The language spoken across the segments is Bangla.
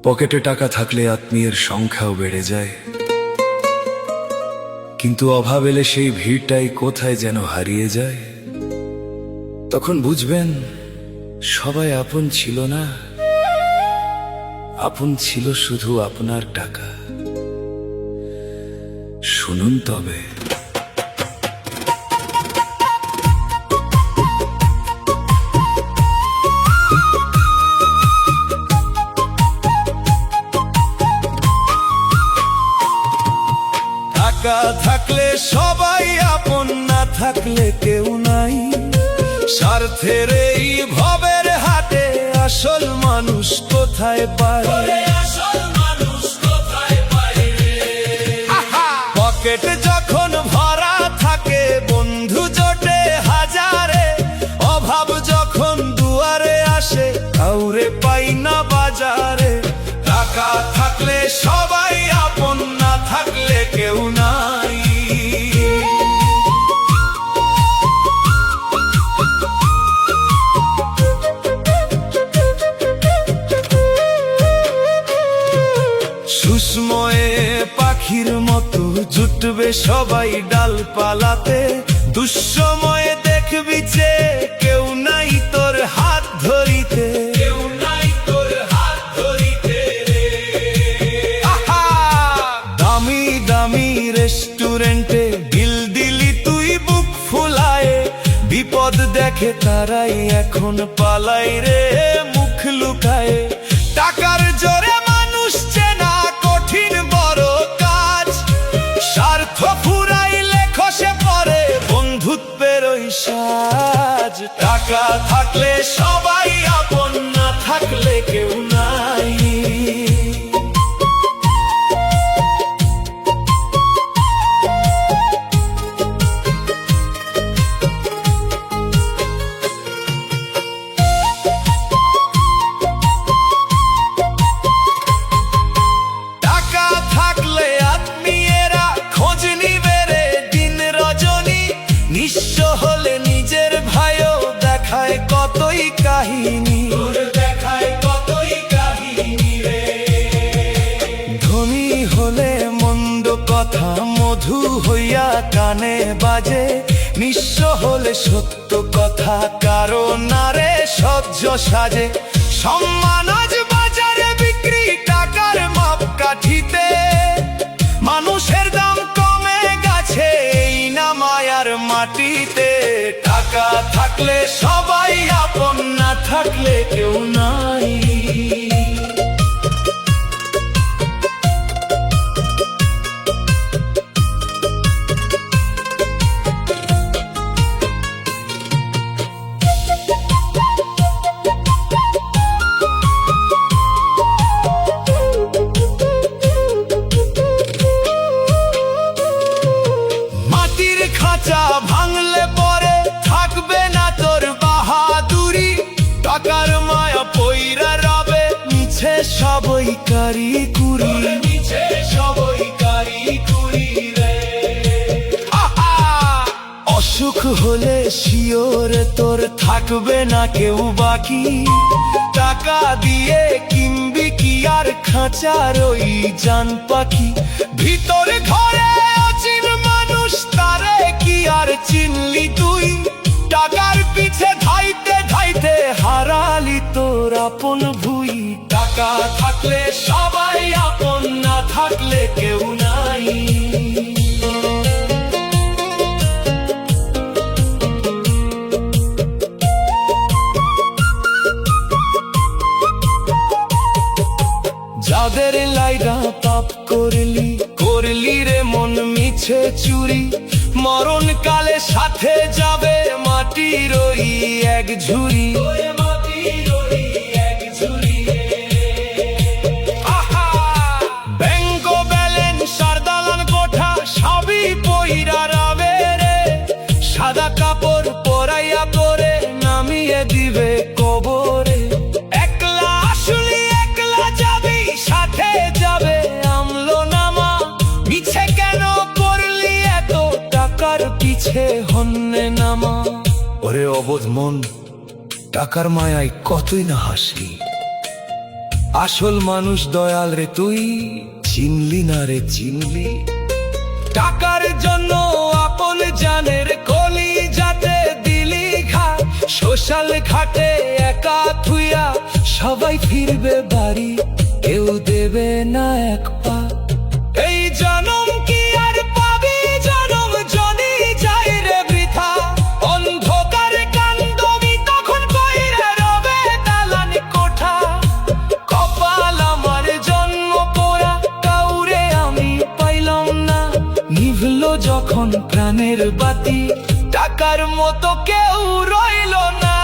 পকেটে টাকা থাকলে আত্মীয়ের সংখ্যাও বেড়ে যায়, কিন্তু অভাব এলে সেই ভিড়টাই কোথায় যেন হারিয়ে যায়। তখন বুঝবেন সবাই আপন ছিল না, আপন ছিল শুধু আপনার টাকা। শুনুন তবে, টাকা থাকলে সবাই আপন, না থাকলে কেউ নাই। স্বার্থের এই ভবের হাটে আসল মানুষ কোথায় পায়? পকেট যখন ভরা থাকে বন্ধু জোটে হাজারে, অভাব যখন দুয়ারে আসে কাউরে পাই না বাজারে। টাকা থাকলে সবাই আপন, না থাকলে কেউ নাই। সুসময়ে পাখির মতো জুটবে সবাই ডালপালাতে, দুঃসময়ে দেখবি যে কেউ নাই তোর হাত ধরিতে। দামি দামি রেস্টুরেন্টে বিল দিলি তুই বুক ফুলায়, বিপদ দেখে তারাই এখন পালাই রে মুখ লুকায়। টাকার জোরে মানুষ চেনা কঠিন বড় কাজ, স্বার্থ ফুরাইলে খসে পড়ে বন্ধুত্বের ওই সাজ। টাকা থাকলে সবাই আপন, না থাকলে কেউ নাই। নিঃস্ব হলে নিজের ভাইও দেখায় কতই কাহিনী, ধনী হলে মন্দ কথা মধু হইয়া কানে বাজে, নিঃস্ব হলে সত্য কথা কারো নারে সহ্য সাজে। সম্মান আজ বাজারে বিক্রি টাকার মাপকাঠিতে, মানুষের দাম কমে গেছে এই না মায়ার মাটিতে। টাকা থাকলে সবাই আপন, না থাকলে কেউ নাই। খাঁচা ভাঙলে পরে থাকবে না তোর বাহাদুরি, টাকার মায়া পইরা রবে মিছে সবই কারিকুরি। অসুখ হলে শিওরে তোর থাকবে না কেউ বাকি, টাকা দিয়ে কিনবি কি আর খাঁচার ওই জান পাখি। ভিতরে ঘরে অচিন মানুষ তারে কি আর চিনলি তুই, টাকার পিছে ধাইতে ধাইতে হারালি তোর আপন ভুই। টাকা থাকলে সবাই আপন, না থাকলে কেউ নাই। যাদের লাইরা পাপ করলি করলি রে মন মিছে চুরি, মরণ কালে সাথে যাবে মাটির ওই এক ঝুড়ি। ব্যাংক ব্যালেন্স আর দালান কোঠা সবই পইরা রবে রে, সাদা কাপড় পরাইয়া করে নামিয়ে দিবে কবরে। একলা আসলি একলা যাবি, সাথে যাবে আমলো নামা, মিছে কেন করলি এত টাকার পিছে হন্যে নামা। ওরে অবোধ মন, টাকার মায়ায় কতই না হাসি, আসল মানুষ দয়াল রে তুই চিনলি না রে চিনলি। টাকার জন্য আপন জানের কলি যাতে দিলি ঘা, সোশ্যাল ঘাটে একা থুইয়া সবাই ফিরবে বাড়ি, কেউ দেবে না এক পা। এই জনম কি আর পাবি, জনম যদি যায় রে বৃথা, অন্ধকার কান্দবি তখন কইরে রবে দালান কোঠা। কপাল আমার জন্ম পোড়া, কাউরে আমি পাইলাম না, নিভলো যখন প্রাণের বাতি, টাকার মতো কেউ রইল না।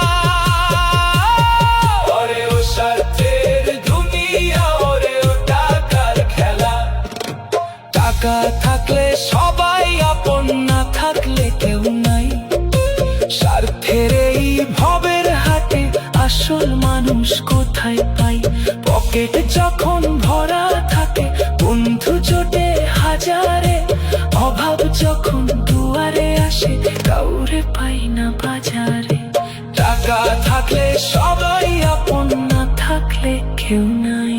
ওরে ও স্বার্থের দুনিয়া, ওরে ও টাকার খেলা, টাকা থাকলে সবাই আপন, না থাকলে কেউ নাই। স্বার্থের এই ভবের হাটে আসল মানুষ কোথায় পাই, পকেট যখন ভরা থাকে বন্ধু জোটে হাজারে, অভাব যখন দুয়ারে আসে কাউরে পাই না বাজারে। টাকা থাকলে সবাই আপন, না থাকলে কেউ নাই।